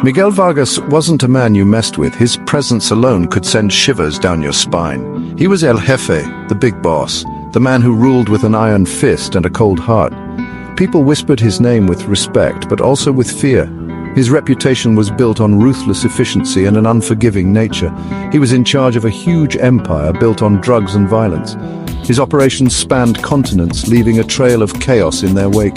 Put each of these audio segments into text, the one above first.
Miguel Vargas wasn't a man you messed with. His presence alone could send shivers down your spine. He was El Jefe, the big boss, the man who ruled with an iron fist and a cold heart. People whispered his name with respect, but also with fear. His reputation was built on ruthless efficiency and an unforgiving nature. He was in charge of a huge empire built on drugs and violence. His operations spanned continents, leaving a trail of chaos in their wake.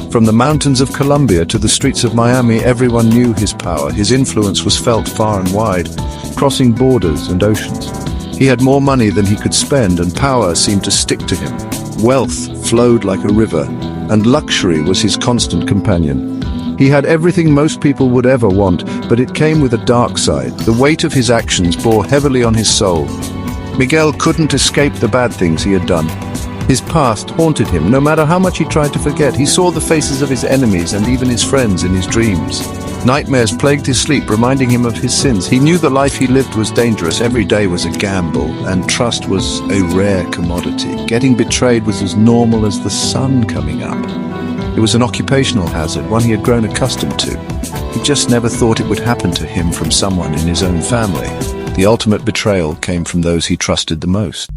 From the mountains of Colombia to the streets of Miami, everyone knew his power. His influence was felt far and wide, crossing borders and oceans. He had more money than he could spend, and power seemed to stick to him. Wealth flowed like a river, and luxury was his constant companion. He had everything most people would ever want, but it came with a dark side. The weight of his actions bore heavily on his soul. Miguel couldn't escape the bad things he had done. His past haunted him. No matter how much he tried to forget, he saw the faces of his enemies and even his friends in his dreams. Nightmares plagued his sleep, reminding him of his sins. He knew the life he lived was dangerous. Every day was a gamble, and trust was a rare commodity. Getting betrayed was as normal as the sun coming up. It was an occupational hazard, one he had grown accustomed to. He just never thought it would happen to him from someone in his own family. The ultimate betrayal came from those he trusted the most.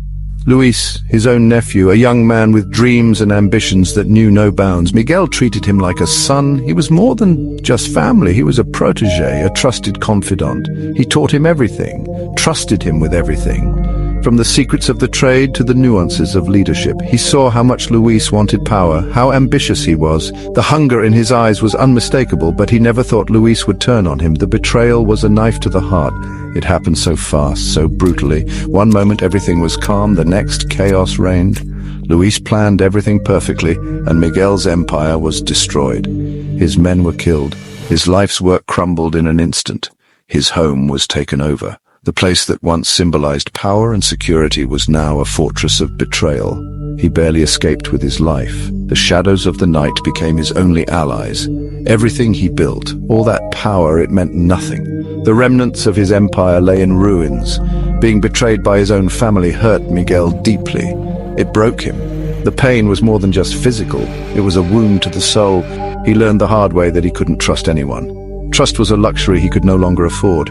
Luis, his own nephew, a young man with dreams and ambitions that knew no bounds. Miguel treated him like a son. He was more than just family. He was a protege, a trusted confidant. He taught him everything, trusted him with everything. From the secrets of the trade to the nuances of leadership, he saw how much Luis wanted power, how ambitious he was. The hunger in his eyes was unmistakable, but he never thought Luis would turn on him. The betrayal was a knife to the heart. It happened so fast, so brutally. One moment everything was calm, the next chaos reigned. Luis planned everything perfectly, and Miguel's empire was destroyed. His men were killed. His life's work crumbled in an instant. His home was taken over. The place that once symbolized power and security was now a fortress of betrayal. He barely escaped with his life. The shadows of the night became his only allies. Everything he built, all that power, it meant nothing. The remnants of his empire lay in ruins. Being betrayed by his own family hurt Miguel deeply. It broke him. The pain was more than just physical. It was a wound to the soul. He learned the hard way that he couldn't trust anyone. Trust was a luxury he could no longer afford.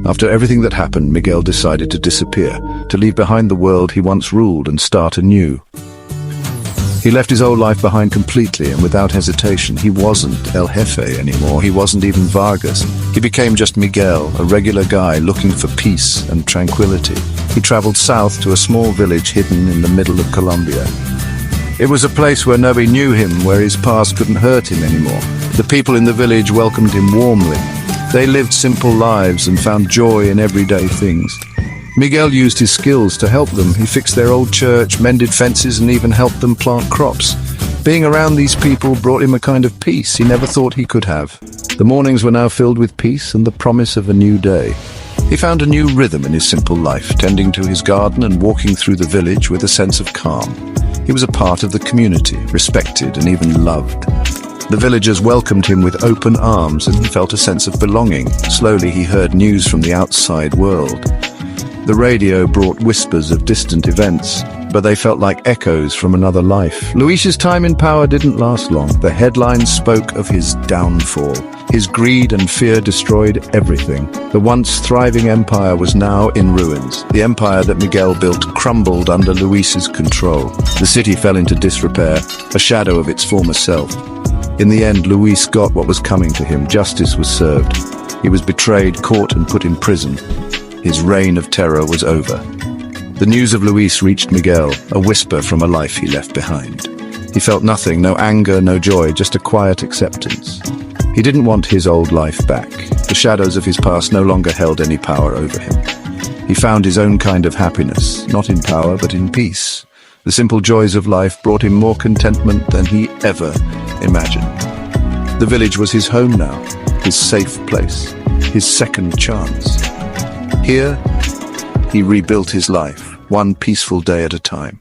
After everything that happened, Miguel decided to disappear, to leave behind the world he once ruled and start anew. He left his old life behind completely and without hesitation. He wasn't El Jefe anymore. He wasn't even Vargas. He became just Miguel, a regular guy looking for peace and tranquility. He traveled south to a small village hidden in the middle of Colombia. It was a place where nobody knew him, where his past couldn't hurt him anymore. The people in the village welcomed him warmly. They lived simple lives and found joy in everyday things. Miguel used his skills to help them. He fixed their old church, mended fences, and even helped them plant crops. Being around these people brought him a kind of peace he never thought he could have. The mornings were now filled with peace and the promise of a new day. He found a new rhythm in his simple life, tending to his garden and walking through the village with a sense of calm. He was a part of the community, respected and even loved. The villagers welcomed him with open arms, and he felt a sense of belonging. Slowly he heard news from the outside world. The radio brought whispers of distant events, but they felt like echoes from another life. Luis's time in power didn't last long. The headlines spoke of his downfall. His greed and fear destroyed everything. The once thriving empire was now in ruins. The empire that Miguel built crumbled under Luis's control. The city fell into disrepair, a shadow of its former self. In the end, Luis got what was coming to him. Justice was served. He was betrayed, caught, and put in prison. His reign of terror was over. The news of Luis reached Miguel, a whisper from a life he left behind. He felt nothing, no anger, no joy, just a quiet acceptance. He didn't want his old life back. The shadows of his past no longer held any power over him. He found his own kind of happiness, not in power, but in peace. The simple joys of life brought him more contentment than he ever imagined. The village was his home now, his safe place, his second chance. Here, he rebuilt his life, one peaceful day at a time.